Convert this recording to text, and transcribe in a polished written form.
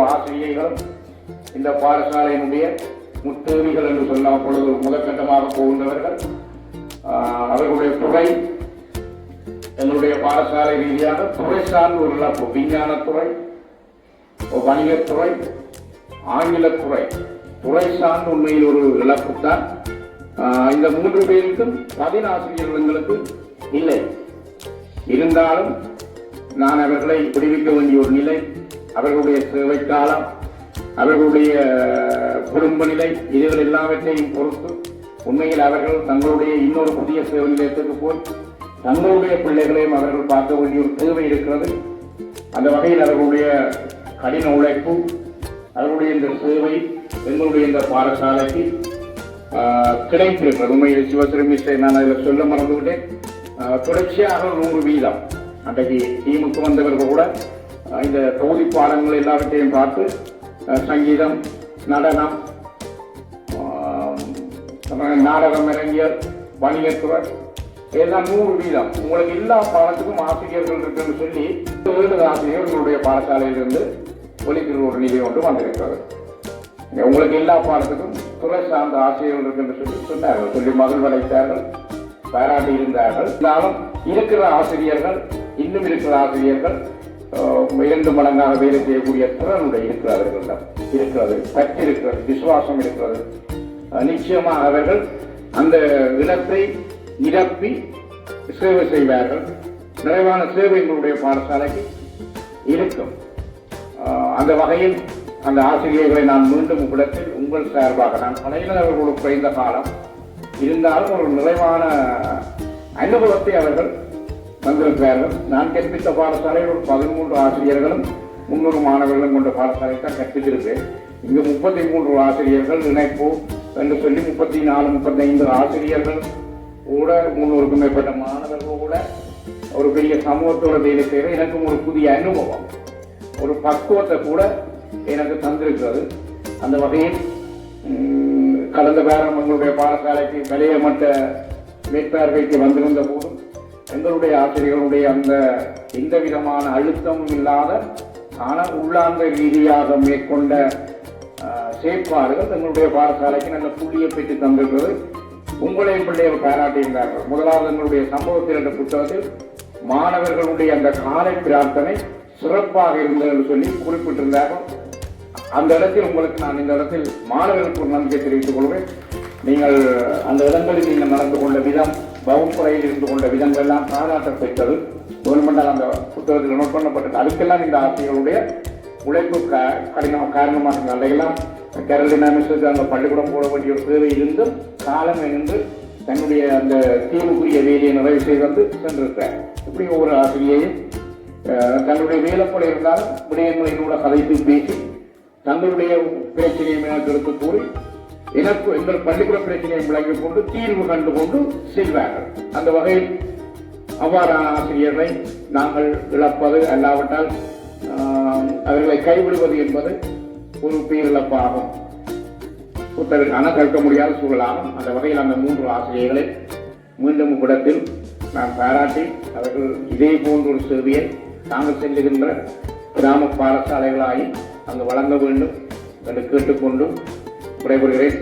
ஆசிரியர்களும் இந்த பாடசாலையினுடைய முத்தேவிகள் என்று சொன்ன பொழுது முதற்கட்டமாக போகின்றவர்கள். அவர்களுடைய துறை எங்களுடைய பாடசாலை ரீதியாக துறை சார்ந்த ஒரு இழப்பு. விஞ்ஞானத்துறை, வணிகத்துறை, ஆங்கிலத்துறை, துறை சார்ந்த உண்மையில் ஒரு இழப்பு தான். இந்த 3 பேருக்கும் 10 ஆசிரியர்கள் எங்களுக்கு இல்லை. இருந்தாலும் நான் அவர்களை விடுவிக்க வேண்டிய ஒரு நிலை, அவர்களுடைய சேவை காலம், அவர்களுடைய குடும்ப நிலை, இதுகள் எல்லாவற்றையும் பொறுத்து உண்மையில் அவர்கள் தங்களுடைய இன்னொரு புதிய சேவை நிலையத்துக்கு போய் தங்களுடைய பிள்ளைகளையும் அவர்கள் பார்க்க வேண்டிய ஒரு தேவை இருக்கிறது. அந்த வகையில் அவர்களுடைய கடின உழைப்பு, அவர்களுடைய இந்த சேவை எங்களுடைய இந்த பாடசாலைக்கு கிடைத்திருக்கிறது. உண்மையில் சிவஸ்ரீ மிஸ்டர் நான் அதில் சொல்ல மறந்துவிட்டேன். தொடர்ச்சியாக 100% அன்றைக்கு டீமுக்கு வந்தவர்கள் கூட இந்த தொகுதி பாடங்கள் எல்லாவற்றையும் பார்த்து சங்கீதம், நடனம், நாடகம், இளைஞர், வணிகத்துறை எல்லாம் 100%. உங்களுக்கு எல்லா பாடத்துக்கும் ஆசிரியர்கள் இருக்குன்னு சொல்லி 7 ஆசிரியர்களுடைய பாடசாலையிலிருந்து ஒலிக்கிற ஒரு நிலை ஒன்று வந்திருக்கிறது. உங்களுக்கு எல்லா பாடத்துக்கும் துறை சார்ந்த ஆசிரியர்கள் இருக்குன்னு சொல்லி சொன்னார்கள், சொல்லி மகிழ்வடைத்தார்கள், பாராட்டி இருந்தார்கள். இருந்தாலும் இருக்கிற ஆசிரியர்கள், இன்னும் இருக்கிற ஆசிரியர்கள் 2 மடங்காக வேலை செய்யக்கூடிய திறனுடைய இருக்கிறது, பற்றி இருக்கிறது, விசுவாசம் இருக்கிறது. நிச்சயமாக அவர்கள் அந்த இடத்தை நிரப்பி சேவை செய்வார்கள். நிறைவான சேவை எங்களுடைய பாடசாலைக்கு இருக்கும். அந்த வகையில் அந்த ஆசிரியர்களை நான் மீண்டும் உங்களிடத்தில் உங்கள் சார்பாக நான் பழையவர்களுக்கு குறைந்த காலம் இருந்தாலும் ஒரு நிறைவான அனுபவத்தை அவர்கள் வந்திருக்கிறார்கள். நான் கற்பித்த பாடசாலையில் ஒரு 13 ஆசிரியர்களும் 300 மாணவர்களும் கொண்ட பாடசாலை தான் கற்பித்திருப்பேன். இங்கு 33 ஆசிரியர்கள் இணைப்பு என்று சொல்லி 34, 35 ஆசிரியர்கள் கூட 300க்கும் மேற்பட்ட மாணவர்கள் கூட ஒரு பெரிய சமூகத்தோட வேலை செய்கிற எனக்கும் ஒரு புதிய அனுபவம், ஒரு பக்குவத்தை கூட எனக்கு தந்திருக்கிறது. அந்த வகையில் கடந்த வாரம் எங்களுடைய பாடசாலைக்கு வெளிய மட்ட மேற்பார்வைக்கு வந்திருந்த போதும் எங்களுடைய ஆசிரியர்களுடைய அந்த எந்த விதமான அழுத்தமும் இல்லாத ஆனால் உள்ளார்ந்த ரீதியாக மேற்கொண்ட செயற்பாடுகள் எங்களுடைய பாடசாலைக்கு நல்ல புள்ளியை பெற்று தந்திருக்கிறது. உங்களையும் பிள்ளைகள் பாராட்டியிருந்தார்கள். முதலாவது எங்களுடைய சம்பவத்தில் என்ற புத்தகத்தில் மாணவர்களுடைய அந்த காலை பிரார்த்தனை சிறப்பாக இருந்தது என்று சொல்லி குறிப்பிட்டிருந்தார்கள். அந்த இடத்தில் உங்களுக்கு நான் இந்த இடத்தில் மாணவர்களுக்கு ஒரு நம்பிக்கை தெரிவித்துக் கொள்வேன். நீங்கள் அந்த இடங்களில் நீங்கள் நடந்து கொண்ட விதம், வகுப்பறையில் இருந்து கொண்ட விதங்கள் எல்லாம் பாராட்ட பெற்றது. கவர்மெண்டால் அந்த புத்தகத்தில் நோட் பண்ணப்பட்டது. அதுக்கெல்லாம் இந்த ஆசிரியர்களுடைய உழைப்பு காரணமாக அதையெல்லாம் கேரளினா மிஸ்ஸுக்கு அந்த பள்ளிக்கூடம் போட வேண்டிய ஒரு தேவை இருந்தும் காலம் என்று தன்னுடைய அந்த தீர்வுக்குரிய வேலையை நிறைவு செய்து வந்து சென்றிருக்கிறார். இப்படி ஒவ்வொரு ஆசிரியையும் தன்னுடைய வேலை போல இருந்தாலும் விடயங்களினோட கதைத்து பேசி தங்களுடைய பிரச்சனையை எனக்கு எடுத்து கூறி எனக்கு எங்கள் பள்ளிக்கூட பிரச்சனையை விளங்கிக் கொண்டு தீர்வு கண்டு கொண்டு செல்வார்கள். அந்த வகையில் அவ்வாறான ஆசிரியர்களை நாங்கள் இழப்பது அல்லாவிட்டால் அவர்களை கைவிடுவது என்பது ஒரு பேரிழப்பாகும், கற்க முடியாத சூழலாகும். அந்த வகையில் அந்த 3 ஆசிரியர்களை மீண்டும் இடத்தில் நான் பாராட்டி அவர்கள் இதே போன்ற ஒரு சேவையை தாங்கள் செல்லுகின்ற கிராம பாடசாலைகளாகி அங்கு வழங்க வேண்டும் என்று கேட்டுக்கொண்டு விடைபெறுகிறேன்.